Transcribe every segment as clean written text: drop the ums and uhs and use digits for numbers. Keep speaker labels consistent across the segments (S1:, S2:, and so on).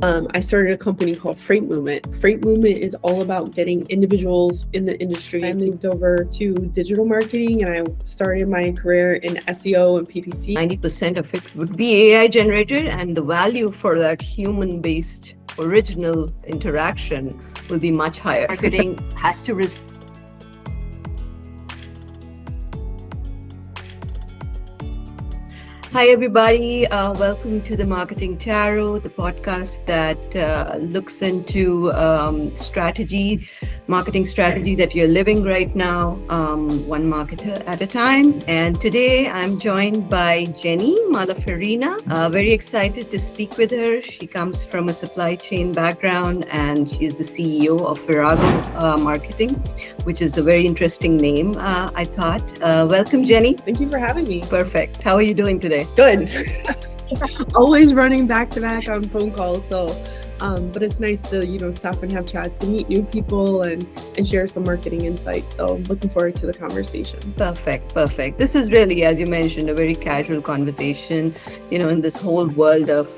S1: I started a company called Freight Movement. Freight Movement is all about getting individuals in the industry. I moved over to digital marketing and I started my career in SEO and PPC.
S2: 90% of it would be AI generated, and the value for that human-based original interaction will be much higher. Marketing has to Hi, everybody. Welcome to the Marketing Tarot, the podcast that looks into marketing strategy that you're living right now, one marketer at a time. And today I'm joined by Jenny Malafarina. Very excited to speak with her. She comes from a supply chain background and she's the CEO of Virago Marketing, which is a very interesting name, I thought. Welcome, Jenny.
S1: Thank you for having me.
S2: Perfect. How are you doing today?
S1: Good. Always running back to back on phone calls. So, but it's nice to, stop and have chats and meet new people and share some marketing insights. So looking forward to the conversation.
S2: Perfect. This is really, as you mentioned, a very casual conversation, in this whole world of,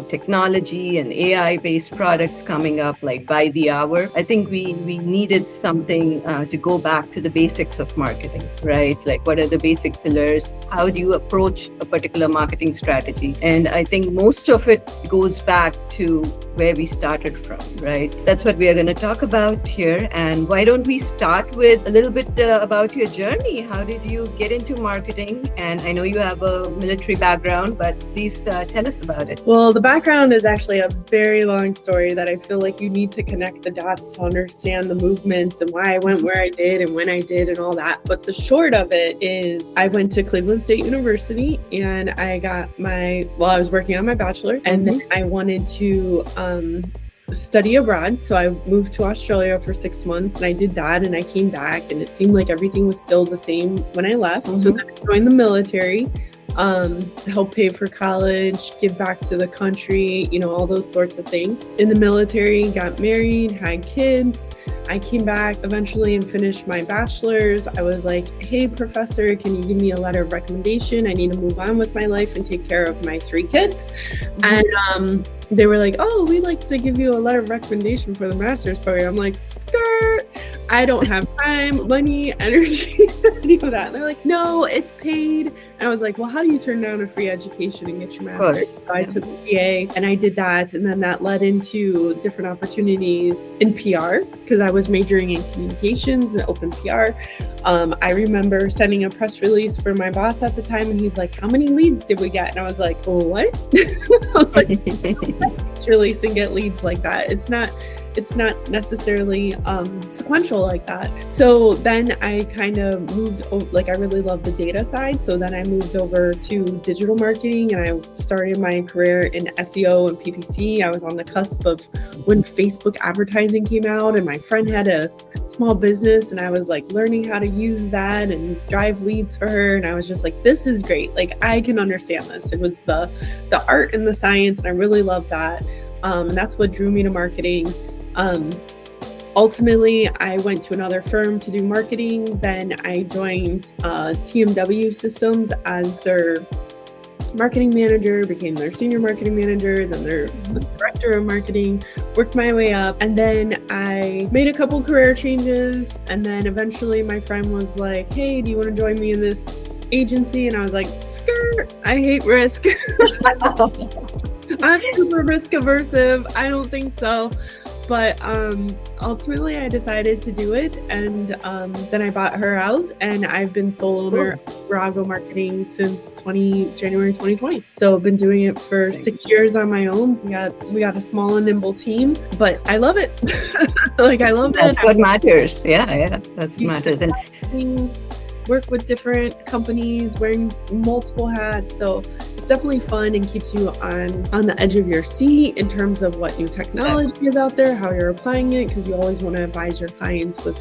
S2: technology and AI-based products coming up like by the hour. I think we needed something to go back to the basics of marketing, right? Like what are the basic pillars? How do you approach a particular marketing strategy? And I think most of it goes back to where we started from, right? That's what we are going to talk about here. And why don't we start with a little bit about your journey? How did you get into marketing? And I know you have a military background, but please tell us about it.
S1: Well, the background is actually a very long story that I feel like you need to connect the dots to understand the movements and why I went where I did and when I did and all that. But the short of it is I went to Cleveland State University and I got I was working on my bachelor and then I wanted to study abroad. So I moved to Australia for 6 months and I did that and I came back and it seemed like everything was still the same when I left. So then I joined the military, help pay for college, give back to the country, all those sorts of things. In the military, got married, had kids. I came back eventually and finished my bachelor's. I was like, hey, professor, can you give me a letter of recommendation? I need to move on with my life and take care of my 3 kids. And they were like, oh, we'd like to give you a letter of recommendation for the master's program. I'm like, skirt. I don't have time, money, energy, any of that. And they're like, no, it's paid. And I was like, well, how do you turn down a free education and get your master's? So I took the PA and I did that. And then that led into different opportunities in PR because I was majoring in communications and open PR. I remember sending a press release for my boss at the time and he's like, how many leads did we get? And I was like, oh, what? Press release and get leads like that. It's not necessarily sequential like that. So then I kind of moved I really love the data side. So then I moved over to digital marketing and I started my career in SEO and PPC. I was on the cusp of when Facebook advertising came out and my friend had a small business and I was like learning how to use that and drive leads for her. And I was just like, this is great. Like I can understand this. It was the art and the science. And I really love that. And that's what drew me to marketing. Ultimately, I went to another firm to do marketing. Then I joined TMW Systems as their marketing manager, became their senior marketing manager, then their director of marketing, worked my way up. And then I made a couple career changes. And then eventually my friend was like, hey, do you want to join me in this agency? And I was like, skirt, I hate risk. I'm super risk aversive. I don't think so. But ultimately, I decided to do it, and then I bought her out, and I've been sole owner of Virago Marketing since January 2020. So I've been doing it for 6 years on my own. We got a small and nimble team, but I love it. I love
S2: That's what matters. Yeah, that's what matters. And
S1: things, work with different companies, wearing multiple hats. So it's definitely fun and keeps you on the edge of your seat in terms of what new technology is out there, how you're applying it, because you always want to advise your clients with,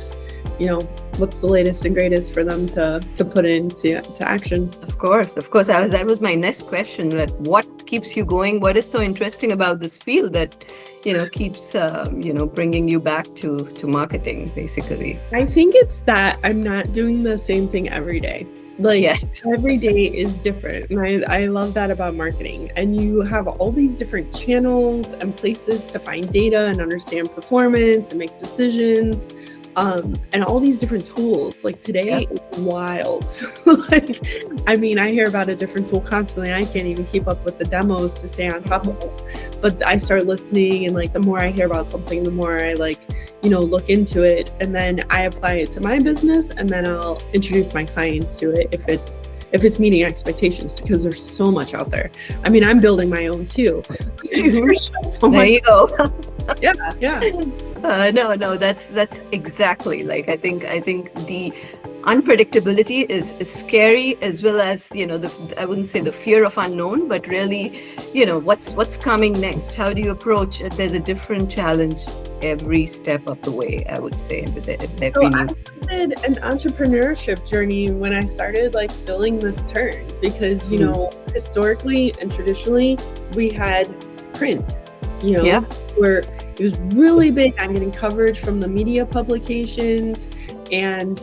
S1: what's the latest and greatest for them to put into action.
S2: Of course. That was my next question. That what keeps you going? What is so interesting about this field that keeps bringing you back to marketing, basically?
S1: I think it's that I'm not doing the same thing every day. Like
S2: Yes.
S1: every day is different. And I love that about marketing. And you have all these different channels and places to find data and understand performance and make decisions. And all these different tools. Like today is wild. Like, I mean, I hear about a different tool constantly. I can't even keep up with the demos to stay on top of it. But I start listening, and like the more I hear about something, the more I look into it, and then I apply it to my business, and then I'll introduce my clients to it if it's meeting expectations, because there's so much out there. I mean, I'm building my own too. There's just so
S2: There
S1: much.
S2: you go.
S1: Yeah.
S2: No, that's exactly, like, I think the unpredictability is scary, as well as, I wouldn't say the fear of unknown, but really, what's coming next? How do you approach it? There's a different challenge every step of the way, I would say, with every
S1: So
S2: new.
S1: I did an entrepreneurship journey when I started like feeling this turn, because historically and traditionally we had print, where it was really big on getting coverage from the media publications and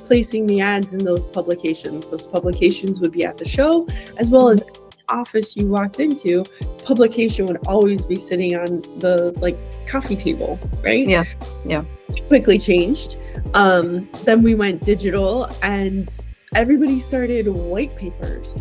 S1: placing the ads in those publications. Those publications would be at the show, as well as office you walked into. Publication would always be sitting on the coffee table, right?
S2: Yeah.
S1: Quickly changed. Then we went digital, and everybody started white papers.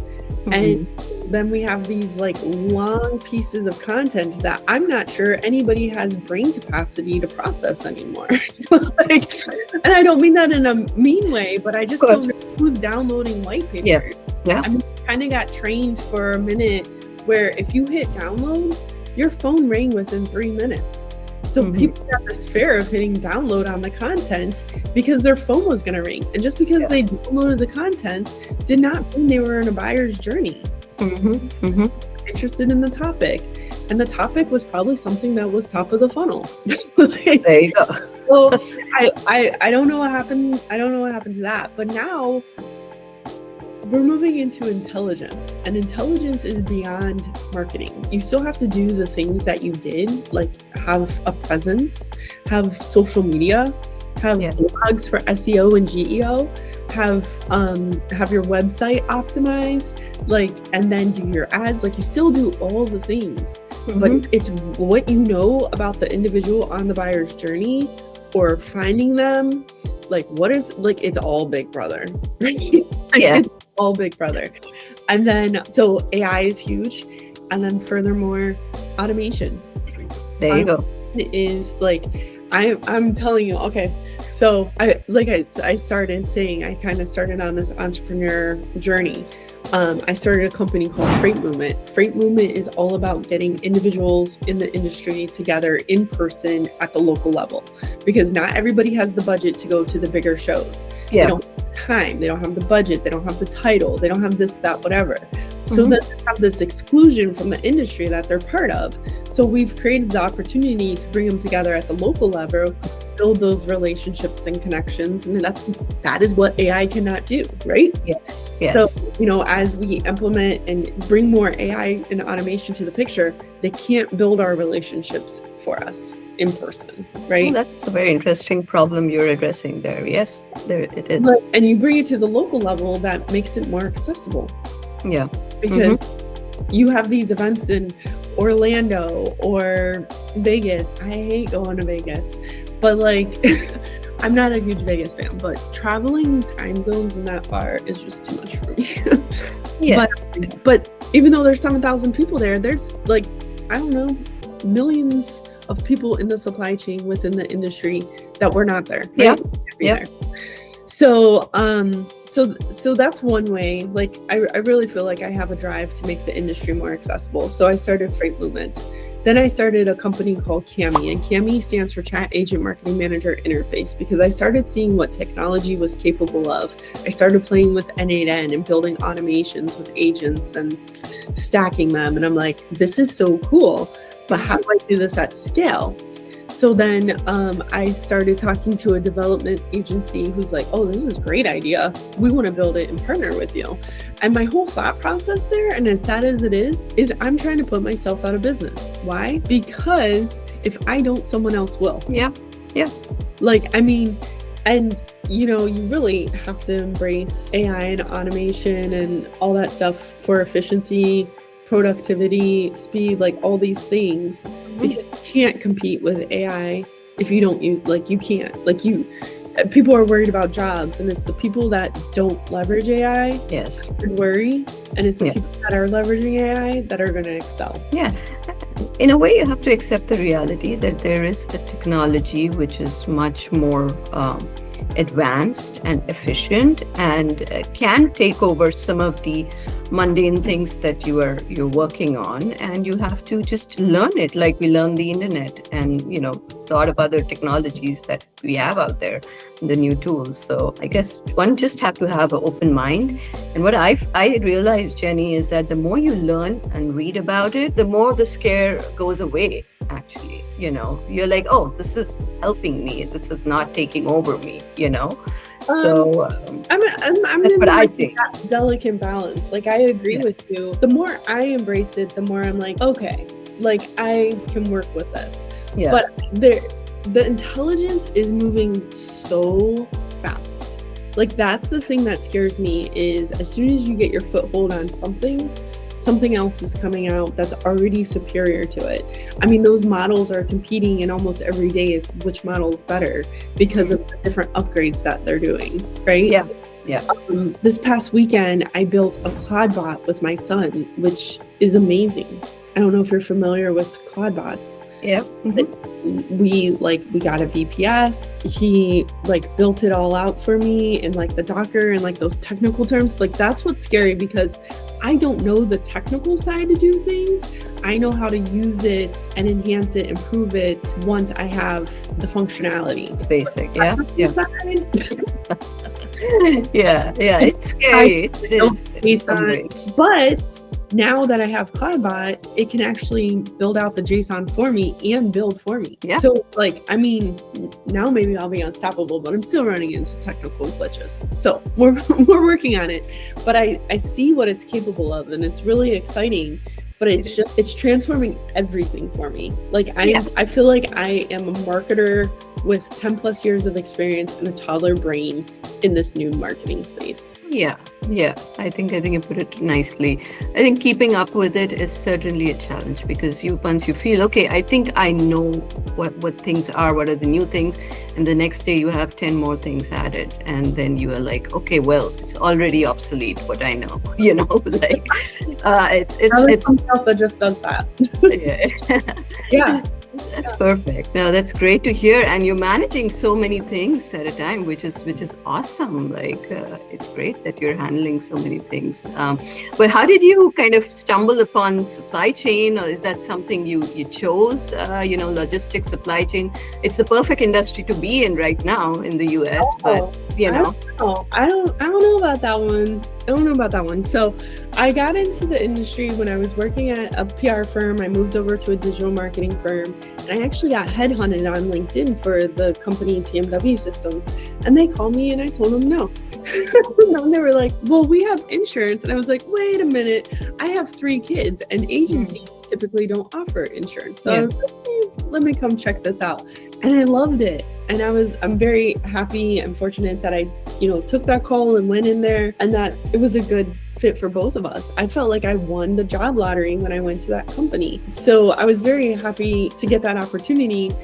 S1: And then we have these long pieces of content that I'm not sure anybody has brain capacity to process anymore. And I don't mean that in a mean way, but I just don't know who's downloading white papers.
S2: Yeah.
S1: I mean, kind of got trained for a minute where if you hit download, your phone rang within 3 minutes. So people got this fear of hitting download on the content because their phone was going to ring. And just because they downloaded the content did not mean they were in a buyer's journey. Interested in the topic. And the topic was probably something that was top of the funnel.
S2: There you go.
S1: So I don't know what happened. I don't know what happened to that. But now we're moving into intelligence, and intelligence is beyond marketing. You still have to do the things that you did, like have a presence, have social media, have blogs for SEO and GEO, have your website optimized, and then do your ads. You still do all the things, but it's what you know about the individual on the buyer's journey or finding them. It's all Big Brother, right? It's all Big Brother. And then, so AI is huge. And then furthermore, automation.
S2: There you go.
S1: It is I'm telling you, okay. So I started saying, I kind of started on this entrepreneur journey. I started a company called Freight Movement. Freight Movement is all about getting individuals in the industry together in person at the local level, because not everybody has the budget to go to the bigger shows. They don't have the time, they don't have the budget, they don't have the title, they don't have this, that, whatever. So then they have this exclusion from the industry that they're part of. So we've created the opportunity to bring them together at the local level, build those relationships and connections, and that is what AI cannot do, right?
S2: Yes.
S1: So as we implement and bring more AI and automation to the picture, they can't build our relationships for us in person, right?
S2: That's a very interesting problem you're addressing there. Yes, there it is.
S1: And you bring it to the local level, that makes it more accessible.
S2: Yeah.
S1: Because you have these events in Orlando or Vegas. I hate going to Vegas, but I'm not a huge Vegas fan, but traveling time zones in that far is just too much for me. But even though there's 7,000 people there, there's I don't know, millions of people in the supply chain within the industry that were not there. Right?
S2: Yeah.
S1: So that's one way. I really feel like I have a drive to make the industry more accessible. So I started Freight Movement. Then I started a company called CAMI, and CAMI stands for Chat Agent Marketing Manager Interface, because I started seeing what technology was capable of. I started playing with N8N and building automations with agents and stacking them. And I'm like, this is so cool, but how do I do this at scale? So then I started talking to a development agency who's like, oh, this is a great idea. We want to build it and partner with you. And my whole thought process there, and as sad as it is I'm trying to put myself out of business. Why? Because if I don't, someone else will.
S2: Yeah.
S1: And you really have to embrace AI and automation and all that stuff for efficiency, productivity, speed, like all these things, because you can't compete with AI if you don't use, like you can't, like people are worried about jobs, and it's the people that don't leverage AI
S2: Yes.
S1: that worry, and it's the
S2: Yeah.
S1: people that are leveraging AI that are going to excel.
S2: Yeah. In a way, you have to accept the reality that there is a technology which is much more advanced and efficient, and can take over some of the mundane things that you're working on, and you have to just learn it like we learn the internet and a lot of other technologies that we have out there, the new tools. So I guess one just have to have an open mind. And what I realized, Jenny, is that the more you learn and read about it, the more the scare goes away. Actually, you're like, oh, this is helping me, this is not taking over me. So
S1: I'm
S2: that's
S1: in
S2: what I
S1: like
S2: think.
S1: that delicate balance. Like, I agree
S2: Yeah.
S1: with you. The more I embrace it, the more I'm like, okay, like I can work with this.
S2: Yeah.
S1: But the intelligence is moving so fast. Like, that's the thing that scares me, is as soon as you get your foothold on something else is coming out that's already superior to it. I mean, those models are competing in almost every day which model is better because of the different upgrades that they're doing, right?
S2: Yeah. Yeah.
S1: This past weekend, I built a Claude bot with my son, which is amazing. I don't know if you're familiar with Claude bots.
S2: Yeah.
S1: We got a VPS. He built it all out for me in the Docker and those technical terms. That's what's scary, because I don't know the technical side to do things. I know how to use it and enhance it, improve it once I have the functionality.
S2: It's basic. Yeah. Yeah.
S1: Side,
S2: Yeah. It's scary. It is in some ways.
S1: But now that I have CloudBot, it can actually build out the JSON for me and build for me.
S2: Yeah.
S1: So now maybe I'll be unstoppable, but I'm still running into technical glitches. So we're working on it, but I see what it's capable of, and it's really exciting. But it's transforming everything for me. I feel like I am a marketer with 10 plus years of experience and a toddler brain in this new marketing space.
S2: Yeah. I think you put it nicely. I think keeping up with it is certainly a challenge, because once you feel, okay, I think I know what things are, what are the new things, and the next day you have 10 more things added, and then you are like, okay, well, it's already obsolete what I know. It's
S1: something else that just does that. Yeah.
S2: That's perfect. No, that's great to hear. And you're managing so many things at a time, which is awesome. It's great that you're handling so many things. But how did you kind of stumble upon supply chain, or is that something you chose? Logistics, supply chain. It's the perfect industry to be in right now in the US. But
S1: I don't know about that one. I don't know about that one. So I got into the industry when I was working at a PR firm. I moved over to a digital marketing firm, and I actually got headhunted on LinkedIn for the company TMW Systems. And they called me and I told them no. And they were like, well, we have insurance. And I was like, wait a minute, I have 3 kids, and agencies typically don't offer insurance. So I was like, let me come check this out. And I loved it. And I'm very happy and fortunate that I, took that call and went in there, and that it was a good fit for both of us. I felt like I won the job lottery when I went to that company. So I was very happy to get that opportunity.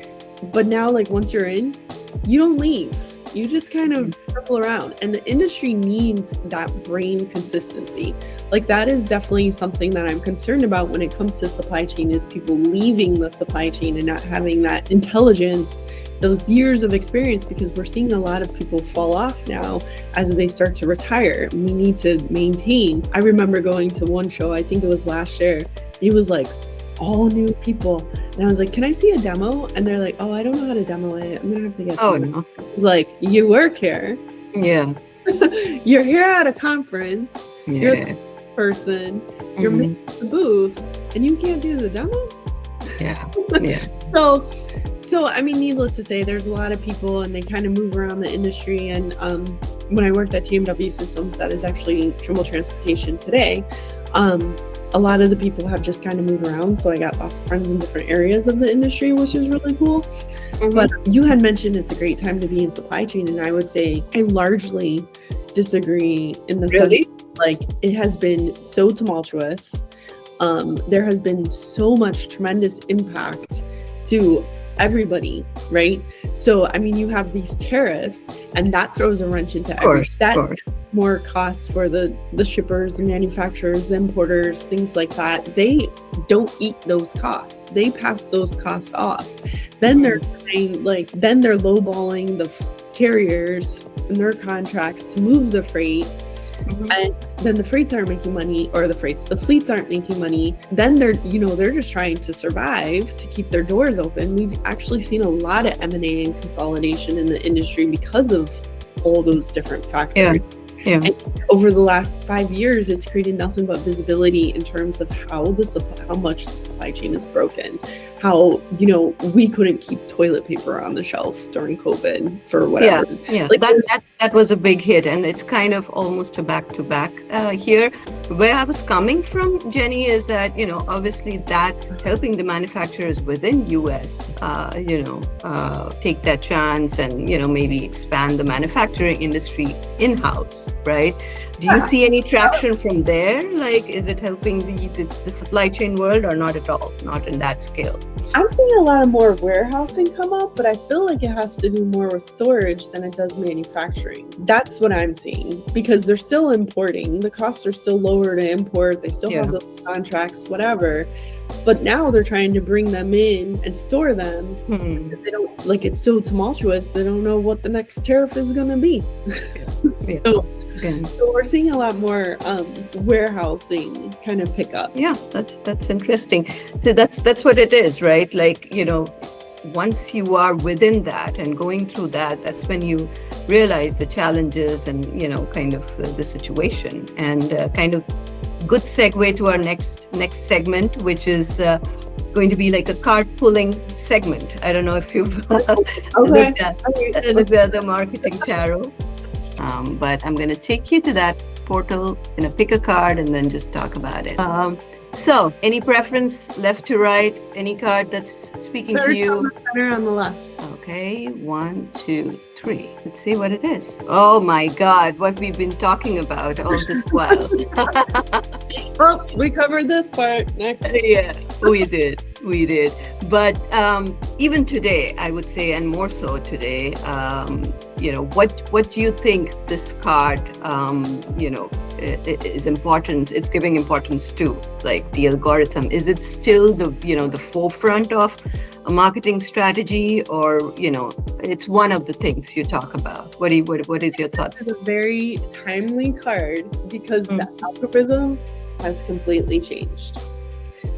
S1: But now, once you're in, you don't leave. You just kind of circle around, and the industry needs that brain consistency. That is definitely something that I'm concerned about when it comes to supply chain, is people leaving the supply chain and not having that intelligence, those years of experience, because we're seeing a lot of people fall off now as they start to retire. We need to maintain. I remember going to one show, I think it was last year. It was all new people. And I was like, can I see a demo? And they're like, oh, I don't know how to demo it. I'm going to have to get
S2: no.
S1: It's you work here.
S2: Yeah.
S1: You're here at a conference.
S2: Yeah.
S1: You're a person. You're making the booth, and you can't do the demo?
S2: Yeah.
S1: So, I mean, needless to say, there's a lot of people, and they kind of move around the industry. And when I worked at TMW Systems, that is actually Trimble Transportation today, a lot of the people have just kind of moved around. So I got lots of friends in different areas of the industry, which is really cool. But you had mentioned it's a great time to be in supply chain. And I would say I largely disagree in the sense, like, it has been so tumultuous. There has been so much tremendous impact to everybody, right? So, I mean, you have these tariffs, and that throws a wrench into everything. That more costs for the shippers, the manufacturers, the importers, things like that. They don't eat those costs. They pass those costs off. Then they're trying, like, then they're lowballing the carriers in their contracts to move the freight. And then the freights aren't making money, or the fleets aren't making money. Then they're just trying to survive to keep their doors open. We've actually seen a lot of M&A and consolidation in the industry because of all those different factors. And over the last 5 years, it's created nothing but visibility in terms of how much the supply chain is broken. How, we couldn't keep toilet paper on the shelf during COVID for whatever.
S2: Like, that was a big hit, and it's kind of almost a back-to-back here. Where I was coming from, Jenny, is that, obviously that's helping the manufacturers within US, take that chance and, maybe expand the manufacturing industry in-house, right? Do you see any traction from there? Like, is it helping the supply chain world, or not at all? Not in that scale?
S1: I'm seeing a lot of more warehousing come up, but I feel like it has to do more with storage than it does manufacturing. That's what I'm seeing, because they're still importing. The costs are still lower to import. They still have those contracts, whatever. But now they're trying to bring them in and store them. They don't, like, it's so tumultuous. They don't know what the next tariff is going to be. So we're seeing a lot more warehousing kind of pick up.
S2: Yeah, that's interesting. So that's what it is, right? Like, once you are within that and going through that, that's when you realize the challenges and, kind of the situation. And kind of good segue to our next segment, which is going to be like a card pulling segment. I don't know if you've looked at the Marketing Tarot. But I'm going to take you to that portal, pick a card and then just talk about it. So, any preference, left to right? Any card that's speaking to you?
S1: Center on the left.
S2: Okay, 1, 2, 3. Let's see what it is. Oh my God, what we've been talking about all this while.
S1: Well, we covered this part. Next.
S2: Yeah, we did. But even today, I would say, and more so today, what do you think this card, is important? It's giving importance to, like, the algorithm. Is it still the forefront of a marketing strategy, or it's one of the things you talk about? What is your thoughts?
S1: It's a very timely card because the algorithm has completely changed.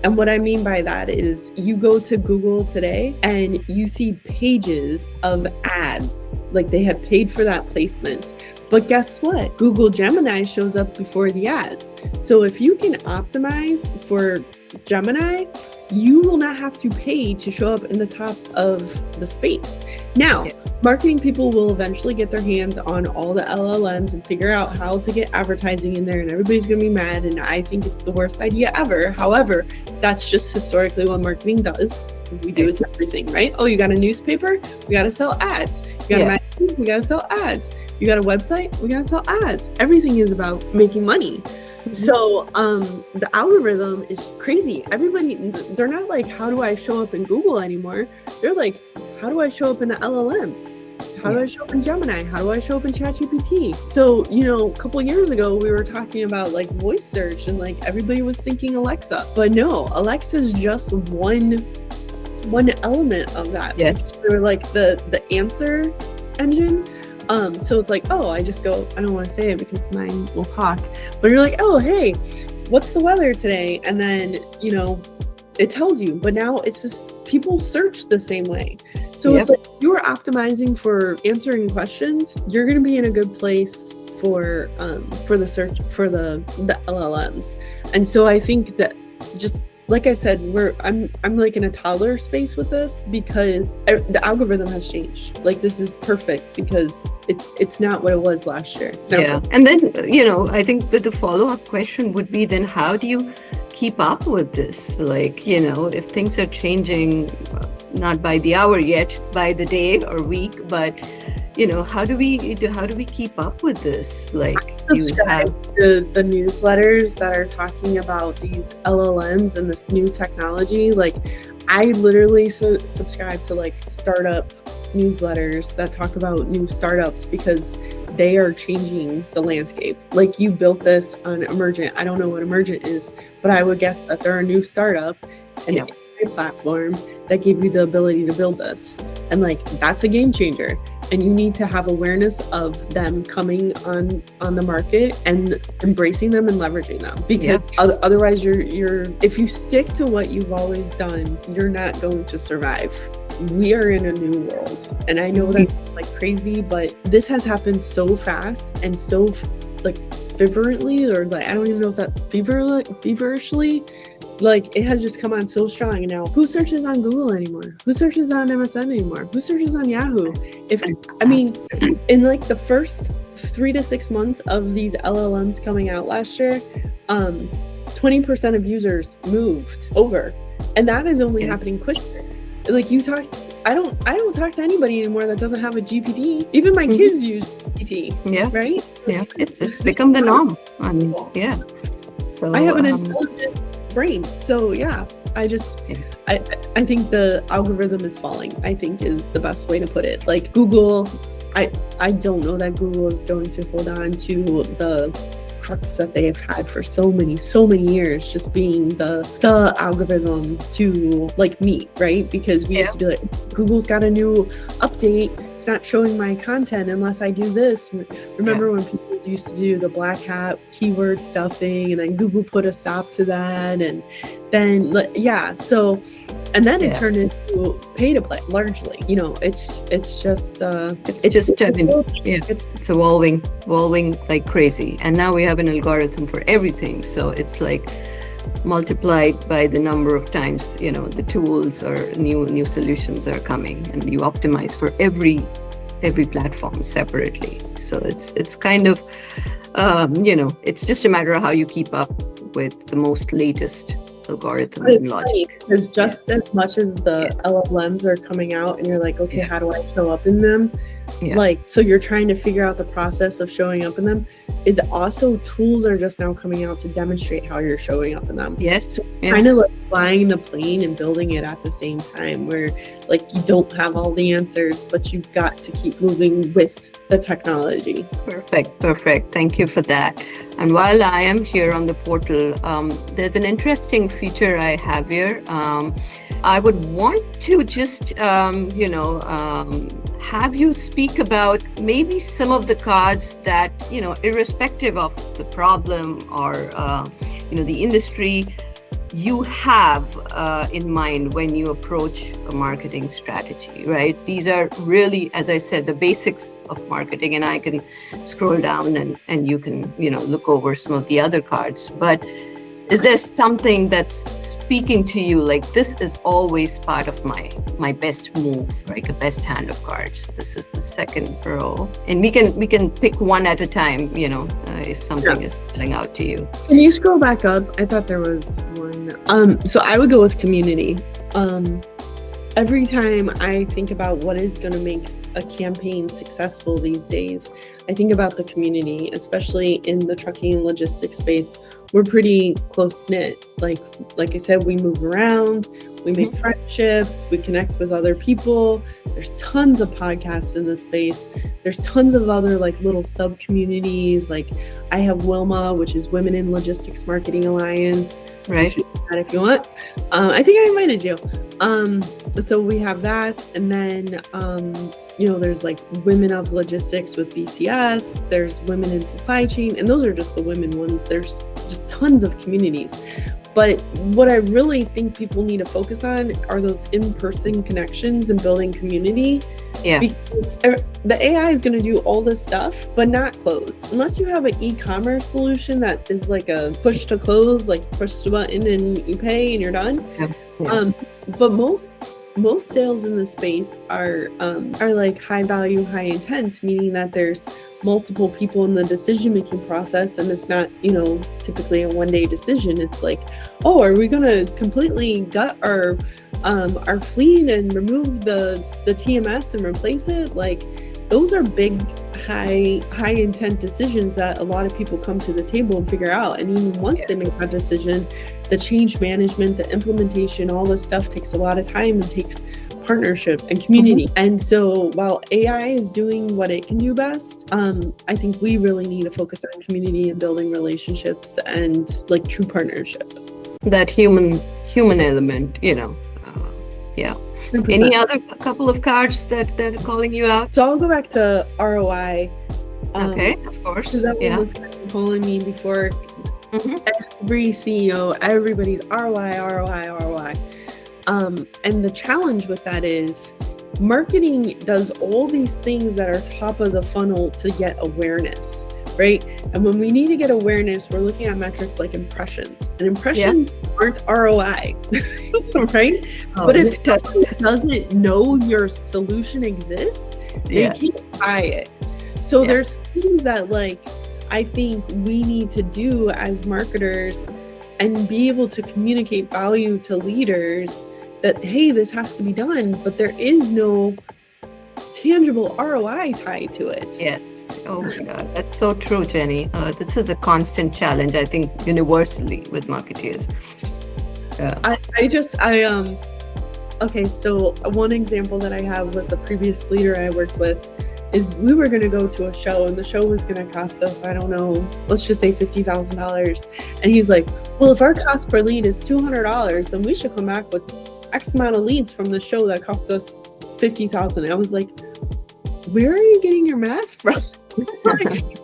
S1: And what I mean by that is, you go to Google today and you see pages of ads, like they have paid for that placement. But guess what? Google Gemini shows up before the ads. So if you can optimize for Gemini, you will not have to pay to show up in the top of the space. Now, marketing people will eventually get their hands on all the LLMs and figure out how to get advertising in there, and everybody's going to be mad, and I think it's the worst idea ever. However, that's just historically what marketing does. We do it to everything, right? Oh, you got a newspaper? We got to sell ads. You got a magazine? We got to sell ads. You got a website? We got to sell ads. Everything is about making money. So the algorithm is crazy. Everybody, they're not like, how do I show up in Google anymore? They're like, how do I show up in the LLMs? How do I show up in Gemini? How do I show up in ChatGPT? So, a couple of years ago, we were talking about like voice search, and like everybody was thinking Alexa. But no, Alexa is just one element of that.
S2: Yes.
S1: They're like the answer engine. So it's like, I just go, I don't want to say it because mine will talk, but you're like, oh, hey, what's the weather today? And then, it tells you, but now it's just, people search the same way. So it's like, if you are optimizing for answering questions, you're going to be in a good place for the search, for the LLMs. And so I think that, just like I said, I'm like in a toddler space with this, because the algorithm has changed. Like, this is perfect because it's not what it was last year.
S2: And then, I think that the follow-up question would be, then how do you keep up with this? Like, if things are changing, not by the hour yet, by the day or week, but how do we keep up with this? Like, you have
S1: to the newsletters that are talking about these LLMs and this new technology. Like, I literally subscribe to like startup newsletters that talk about new startups because they are changing the landscape. Like, you built this on Emergent. I don't know what Emergent is, but I would guess that they're a new startup, an AI platform that gave you the ability to build this. And like, that's a game changer. And you need to have awareness of them coming on the market and embracing them and leveraging them, because otherwise you're if you stick to what you've always done, you're not going to survive. We are in a new world, and I know that's like crazy, but this has happened so fast and so like fervently, or like I don't even know if that feverishly. Like, it has just come on so strong. And now, who searches on Google anymore? Who searches on MSN anymore? Who searches on Yahoo? In like the first 3 to 6 months of these LLMs coming out last year, 20% of users moved over, and that is only happening quicker. Like, I don't talk to anybody anymore that doesn't have a GPT. Even my kids use GPT. Yeah. Right?
S2: Yeah. It's become the norm. I mean, yeah. So
S1: I have an intelligent brain. So yeah, I think the algorithm is falling, I think, is the best way to put it. Like, Google, I don't know that Google is going to hold on to the crux that they have had for so many years, just being the algorithm to like meet, right? Because we used to be like, Google's got a new update, it's not showing my content unless I do this. Remember when people used to do the black hat keyword stuffing, and then Google put a stop to that, and then it turned into pay to play largely. It's
S2: evolving like crazy, and now we have an algorithm for everything, so it's like multiplied by the number of times the tools or new solutions are coming, and you optimize for every platform separately. So it's kind of it's just a matter of how you keep up with the most latest algorithm and logic.
S1: Because just as much as the LLMs are coming out and you're like, okay, how do I show up in them? Like, so you're trying to figure out the process of showing up in them. Is also tools are just now coming out to demonstrate how you're showing up in them.
S2: Yes.
S1: So kind of like flying the plane and building it at the same time, where like you don't have all the answers, but you've got to keep moving with the technology.
S2: Perfect. Thank you for that. And while I am here on the portal, there's an interesting feature I have here. I would want to just, have you speak about maybe some of the cards that, irrespective of the problem or, the industry, you have in mind when you approach a marketing strategy, right? These are really, as I said, the basics of marketing, and I can scroll down and you can, look over some of the other cards. But is there something that's speaking to you like, this is always part of my best move, like a best hand of cards? This is the second row, and we can pick one at a time, if something is spilling out to you.
S1: Can you scroll back up? I thought there was one. So I would go with community. Every time I think about what is going to make a campaign successful these days, I think about the community, especially in the trucking and logistics space. We're pretty close knit. Like I said, we move around, we make friendships, we connect with other people. There's tons of podcasts in this space. There's tons of other like little sub communities. Like, I have Wilma, which is Women in Logistics Marketing Alliance.
S2: Right.
S1: You should do that if you want. I think I invited you. So we have that, and then there's like Women of Logistics with BCS. There's Women in Supply Chain, and those are just the women ones. There's just tons of communities. But what I really think people need to focus on are those in-person connections and building community. Yeah. Because the AI is going to do all this stuff, but not close. Unless you have an e-commerce solution that is like a push to close, like push the button and you pay and you're done. Yeah. But most sales in this space are like high value, high intent, meaning that there's multiple people in the decision-making process, and it's not, typically a one-day decision. It's like, oh, are we going to completely gut our fleet and remove the TMS and replace it? Like, those are big, high intent decisions that a lot of people come to the table and figure out. And even once they make that decision, the change management, the implementation, all this stuff takes a lot of time and takes partnership and community. And so while AI is doing what it can do best, I think we really need to focus on community and building relationships and like true partnership.
S2: That human element, yeah. Any other couple of cards that are calling you out?
S1: So I'll go back to ROI.
S2: Okay, of course.
S1: That one was kind of calling me before. Every CEO, everybody's ROI. And the challenge with that is marketing does all these things that are top of the funnel to get awareness, right? And when we need to get awareness, we're looking at metrics like impressions, and impressions aren't ROI, right? But if someone doesn't know your solution exists, they can't buy it. So there's things that I think we need to do as marketers and be able to communicate value to leaders that, hey, this has to be done, but there is no tangible ROI tied to it.
S2: Yes. Oh my God. That's so true, Jenny. This is a constant challenge, I think, universally with marketeers.
S1: Okay, so one example that I have with a previous leader I worked with is we were going to go to a show, and the show was going to cost us, I don't know, let's just say $50,000. And he's like, well, if our cost per lead is $200, then we should come back with X amount of leads from the show that cost us $50,000. I was like, where are you getting your math from?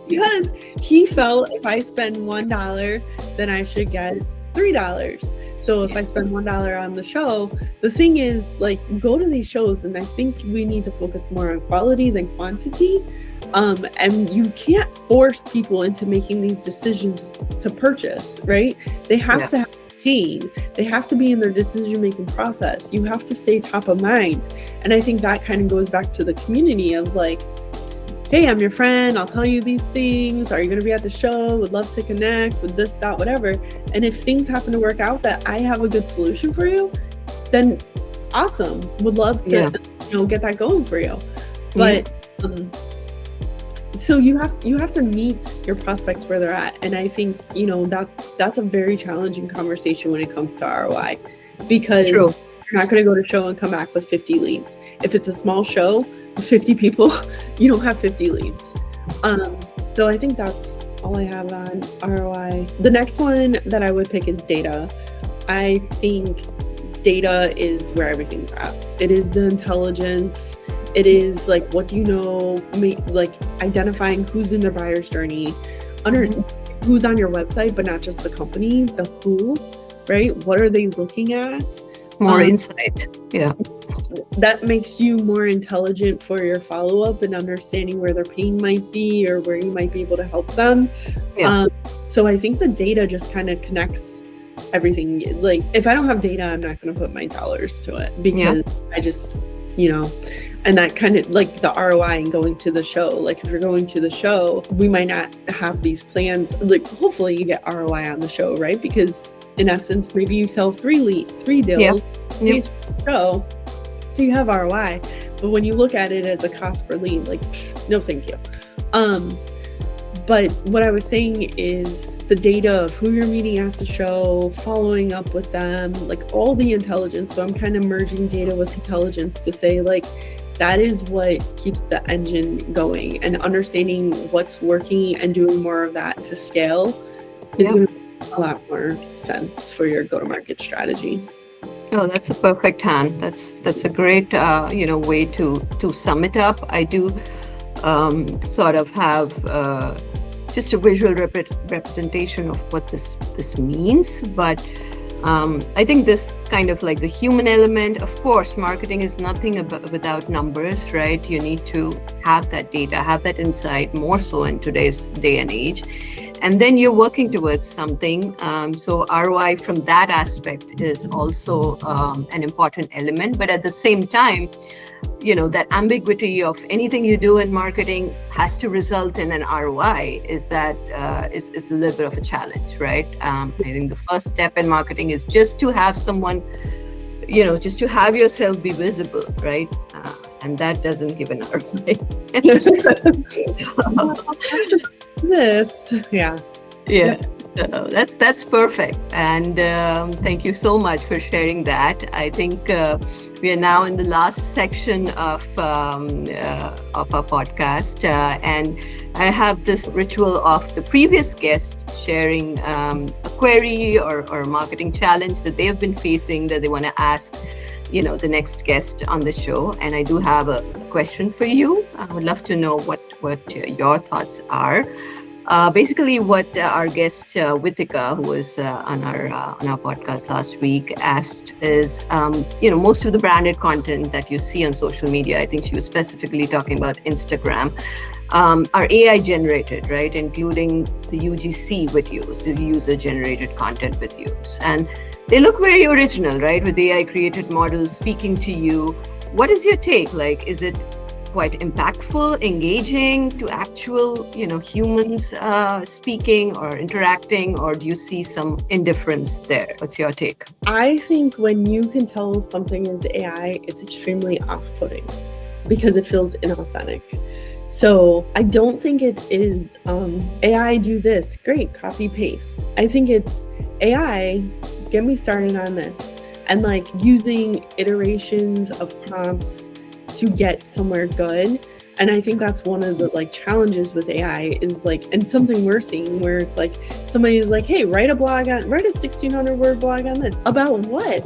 S1: Because he felt if I spend $1, then I should get $3. So if I spend $1 on the show, the thing is, go to these shows, and I think we need to focus more on quality than quantity. And you can't force people into making these decisions to purchase, right? They have to have pain. They have to be in their decision-making process. You have to stay top of mind. And I think that kind of goes back to the community of hey, I'm your friend. I'll tell you these things. Are you going to be at the show? Would love to connect with this, that, whatever. And if things happen to work out that I have a good solution for you, then awesome. Would love to, get that going for you. But so you have to meet your prospects where they're at. And I think, that's a very challenging conversation when it comes to ROI, because you're not going to go to show and come back with 50 leads. If it's a small show, 50 people, you don't have 50 leads. So I think that's all I have on ROI. The next one that I would pick is data. I think data is where everything's at. It is the intelligence. It is what do you know, identifying who's in their buyer's journey, who's on your website, but not just the company, the who, right? What are they looking at?
S2: More insight. Yeah.
S1: That makes you more intelligent for your follow-up and understanding where their pain might be or where you might be able to help them. Yeah. So I think the data just kind of connects everything. If I don't have data, I'm not going to put my dollars to it, because I just, and that kind of the ROI and going to the show. If you're going to the show, we might not have these plans. Hopefully you get ROI on the show, right? Because in essence, maybe you sell three deals show, so you have ROI. But when you look at it as a cost per lead, no, thank you. But what I was saying is the data of who you're meeting at the show, following up with them, all the intelligence. So I'm kind of merging data with intelligence to say that is what keeps the engine going, and understanding what's working and doing more of that to scale is going to make a lot more sense for your go-to-market strategy.
S2: Oh, that's a perfect hand. That's a great way to sum it up. I do sort of have just a visual representation of what this means, but I think this kind of the human element. Of course, marketing is nothing without numbers, right? You need to have that data, have that insight, more so in today's day and age. And then you're working towards something. So ROI from that aspect is also an important element. But at the same time, that ambiguity of anything you do in marketing has to result in an ROI is a little bit of a challenge, right? I think the first step in marketing is just to have someone, just to have yourself be visible, right? And that doesn't give an ROI.
S1: Exist. Yeah.
S2: Yeah. So that's perfect, and thank you so much for sharing that. I think we are now in the last section of our podcast, and I have this ritual of the previous guest sharing a query or marketing challenge that they have been facing that they want to ask the next guest on the show. And I do have a question for you. I would love to know what your thoughts are. Basically, what our guest Vitika, who was on our podcast last week, asked is, most of the branded content that you see on social media, I think she was specifically talking about Instagram, are AI generated, right? Including the UGC videos, the user generated content videos, and they look very original, right? With AI created models speaking to you. What is your take? Like, is it quite impactful, engaging to actual, humans speaking or interacting, or do you see some indifference there? What's your take?
S1: I think when you can tell something is AI, it's extremely off-putting because it feels inauthentic. So I don't think it is AI do this, great, copy paste. I think it's AI, get me started on this, and like using iterations of prompts to get somewhere good. And I think that's one of the challenges with AI is and something we're seeing where it's somebody's like, hey, write a 1,600 word blog on this. About what?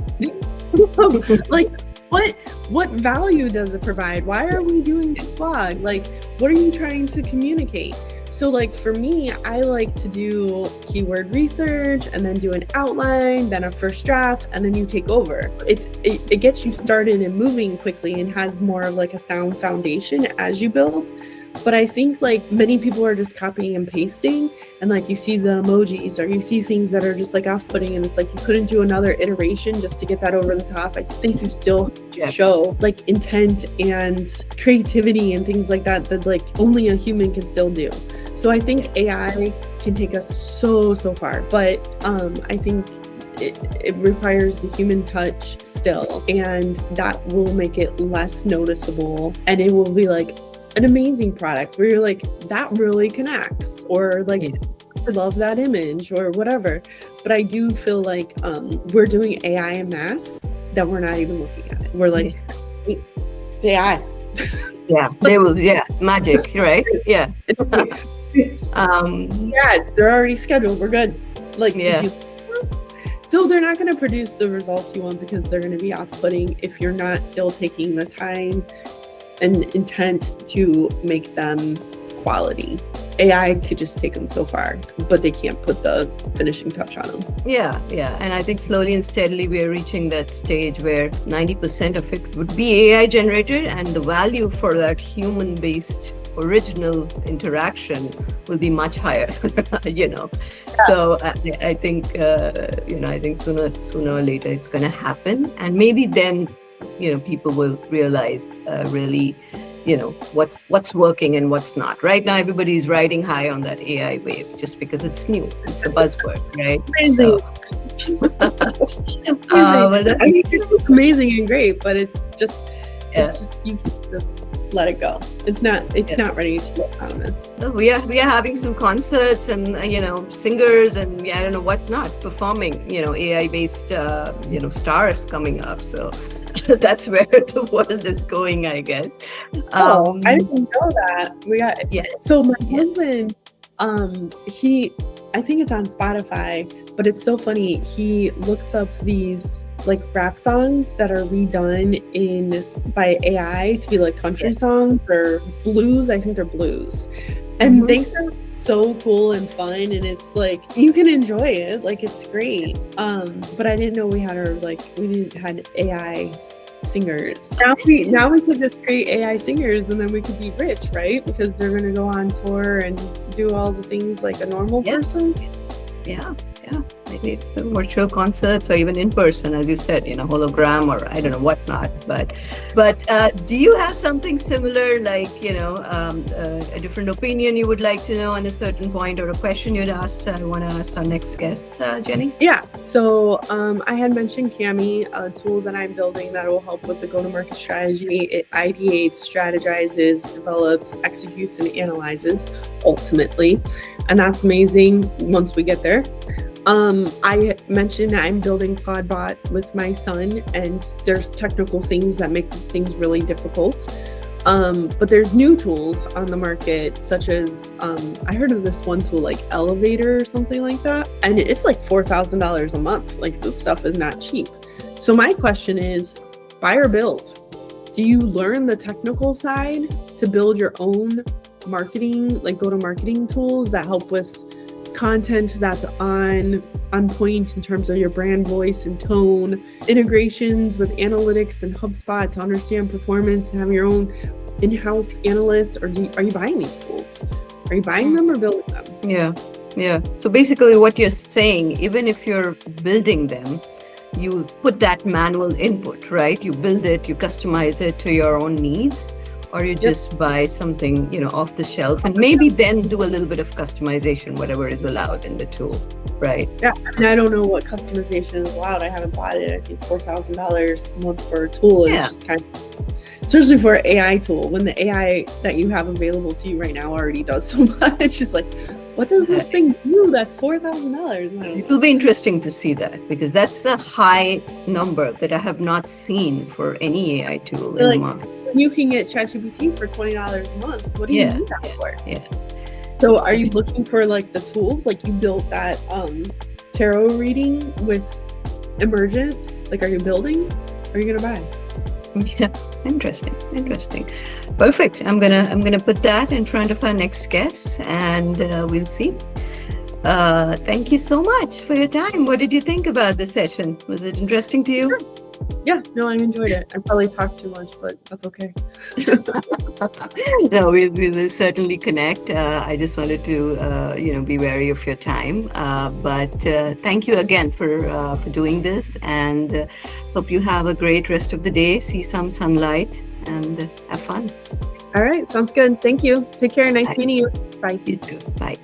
S1: What value does it provide? Why are we doing this blog? What are you trying to communicate? So for me, I like to do keyword research and then do an outline, then a first draft, and then you take over. It gets you started and moving quickly and has more of a sound foundation as you build. But I think many people are just copying and pasting, and you see the emojis or you see things that are just off-putting, and it's you couldn't do another iteration just to get that over the top. I think you still show intent and creativity and things like that only a human can still do. So I think AI can take us so far, but I think it requires the human touch still, and that will make it less noticeable, and it will be an amazing product where you're that really connects, or I love that image or whatever. But I do feel we're doing AI in mass that we're not even looking at it. We're it's AI.
S2: Yeah, they will. Yeah, magic, right? Yeah.
S1: They're already scheduled. We're good. So they're not going to produce the results you want because they're going to be off-putting if you're not still taking the time and intent to make them quality. AI could just take them so far, but they can't put the finishing touch on them.
S2: Yeah. And I think slowly and steadily we are reaching that stage where 90% of it would be AI generated, and the value for that human-based original interaction will be much higher. So I think sooner or later it's going to happen, and maybe then people will realize really what's working and what's not. Right now everybody's riding high on that AI wave just because it's new, it's a buzzword, right?
S1: Amazing. It's amazing and great, but it's just you can just let it go. It's not ready to be autonomous.
S2: We are having some concerts and singers and I don't know what not performing AI based stars coming up, so that's where the world is going, I guess.
S1: I didn't know that. So my husband, I think it's on Spotify, but it's so funny. He looks up these rap songs that are redone by AI to be country songs or blues. I think they're blues, and they sound so cool and fun, and it's you can enjoy it. It's great. But I didn't know we had we didn't had AI singers. Now we could just create AI singers, and then we could be rich, right? Because they're going to go on tour and do all the things like a normal person.
S2: Yeah. maybe virtual concerts or even in person, as you said, hologram or I don't know whatnot. But do you have something similar, like a different opinion you would like to know on a certain point, or a question you'd ask? I want to ask our next guest, Jenny.
S1: Yeah. So I had mentioned Cami, a tool that I'm building that will help with the go-to-market strategy. It ideates, strategizes, develops, executes, and analyzes ultimately. And that's amazing once we get there. I mentioned I'm building Cloudbot with my son, and there's technical things that make things really difficult. But there's new tools on the market, such as I heard of this one tool like Elevator or something like that, and it's like $4,000 a month. Like, this stuff is not cheap. So my question is, buy or build? Do you learn the technical side to build your own marketing, like go-to-marketing tools that help with content that's on point in terms of your brand voice and tone, integrations with analytics and HubSpot to understand performance and have your own in-house analysts, or are you buying these tools? Are you buying them or building them?
S2: Yeah. So basically what you're saying, even if you're building them, you put that manual input, right? You build it, you customize it to your own needs, or you just buy something, off the shelf, and maybe then do a little bit of customization, whatever is allowed in the tool, right?
S1: Yeah, and I don't know what customization is allowed. I haven't bought it. I think $4,000 a month for a tool is just kind of, especially for an AI tool, when the AI that you have available to you right now already does so much. It's just like, what does this thing do that's $4,000?
S2: It will be interesting to see that, because that's a high number that I have not seen for any AI tool in the market.
S1: You can get ChatGPT for $20 a month. What do you need that for?
S2: Yeah.
S1: So are you looking for like the tools? Like, you built that tarot reading with Emergent. Like, are you building? Or are you gonna buy?
S2: Yeah, interesting. Perfect. I'm gonna put that in front of our next guest, and we'll see. Thank you so much for your time. What did you think about the session? Was it interesting to you?
S1: Yeah, no, I enjoyed it. I probably talked too much, but that's okay.
S2: No, we will certainly connect. I just wanted to, be wary of your time. But thank you again for doing this, and hope you have a great rest of the day. See some sunlight and have fun.
S1: All right, sounds good. Thank you. Take care. Nice meeting you. Bye.
S2: You too. Bye.